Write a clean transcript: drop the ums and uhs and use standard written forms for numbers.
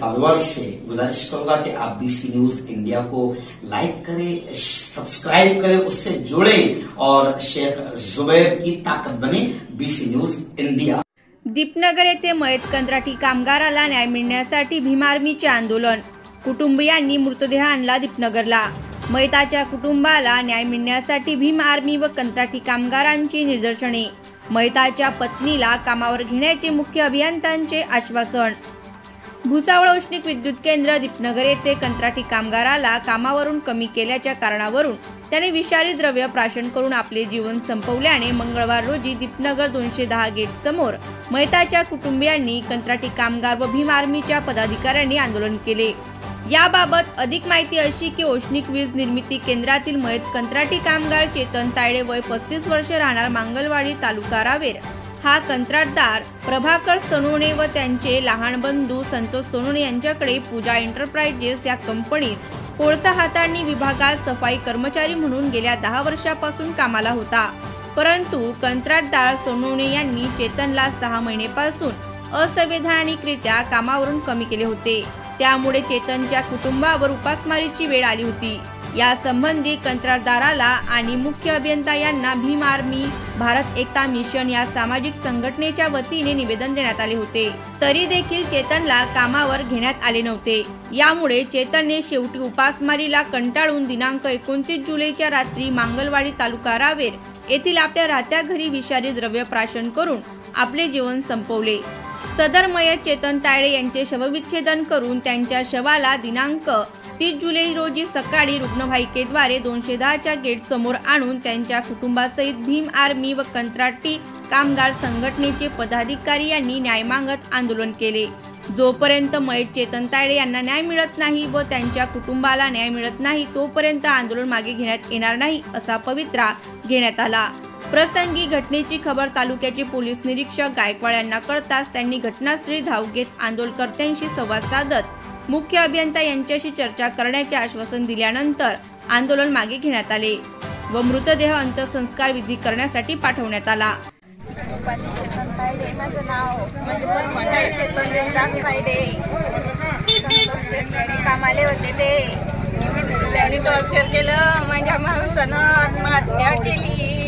Followers से गुजारिश करूंगा कि आप बीसी न्यूज इंडिया को लाइक करें, सब्सक्राइब करें, उससे जुड़े और शेख जुबैर की ताकत बने बीसी न्यूज इंडिया। दीपनगर येथे मयत कंत्राटी कामगाराला न्याय मिळण्यासाठी भीम आर्मीचे आंदोलन। कुटुंबियांनी मृतदेह आणला दीपनगरला। मयताच्या कुटुंबाला न्याय मिळण्यासाठी भीम आर्मी व कंत्राटी कामगारांची निदर्शने। मयताच्या पत्नीला कामावर घेण्याचे मुख्य अभियंत्यांचे आश्वासन। भुसावळ औष्णिक विद्युत केंद्र दीपनगर येथे कंत्राटी कामगाराला कामावरून कमी केल्याच्या कारणावरून त्याने विषारी द्रव्य प्राशन करून आपले जीवन संपवल्याने मंगळवार रोजी दीपनगर 210 गेट समोर मयताच्या कुटुंबियांनी कंत्राटी कामगार व भीम आर्मीच्या पदाधिकाऱ्यांनी आंदोलन केले। याबाबत अधिक माहिती अशी की औष्णिक वीज निर्मिती केंद्रातील मयत कंत्राटी कामगार चेतन तायडे वय 35 वर्ष राहणार मांगलवाडी तालुका रावेर हा कंत्राटदार प्रभाकर सोनवणे व त्यांचे लहान बंधू संतोष सोनवणे यांच्याकडे पूजा एंटरप्राइजेस या कंपनीत कोळसा हाताळणी विभागात सफाई कर्मचारी म्हणून गेल्या 10 वर्षापासून कामाला होता। परंतु कंत्राटदार सोनवणे यांनी चेतनला 6 महिन्यापासून असंवैधानिकरित्या कामावरून कमी केले होते। त्यामुळे चेतनच्या कुटुंबावर उपासमारीची वेळ आली होती। या संबंधी कंत्राटदाराला आणि मुख्य अभियंता यांना भीम आर्मी भारत एकता मिशन या सामाजिक संघटनेच्या वतीने निवेदन देण्यात आले होते। तरी देखील चेतनला कामावर घेण्यात आले नव्हते। यामुळे चेतनने शेवटी उपासमारीला कंटाळून दिनांक 29 जुलैच्या रात्री मांगलवाडी तालुका रावेर येथील आपल्या राहत्या घरी विषारी द्रव्य प्राशन करून आपले जीवन संपवले। सदर मयत चेतन तायडे यांचे शवविच्छेदन करून त्यांच्या शवाला दिनांक 30 जुलै रोजी सकाळी रुग्णवाहिकेद्वारे 210 गेट समोर आणून त्यांच्या कुटुंबासहित भीम आर्मी व कंत्राटी कामगार संघटनेचे पदाधिकारी यांनी न्याय मागत आंदोलन केले। जोपर्यंत मयत चेतन तायडे यांना न्याय मिळत नाही व त्यांच्या कुटुंबाला न्याय मिळत नाही तोपर्यंत आंदोलन मागे घेण्यात येणार नाही असा पवित्रा घेण्यात आला। प्रसंगी घटनेची खबर तालुक्याचे पोलीस निरीक्षक गायकवाड यांना कळताच त्यांनी घटनास्थळी धाव घेत आंदोलनकर्त्यांशी संवाद साधत मुख्य अभियंता यांच्याशी चर्चा करण्याचे आश्वासन दिल्यानंतर आंदोलन मागे घेण्यात आले व मृतदेह अंत्यसंस्कार विधी करण्यासाठी पाठवण्यात आला। माझं नाव म्हणजे चेतन देवदास तायडे कामाले होते ते त्यांनी टॉर्चर केलं। माझ्या माणसानं आत्महत्या केली।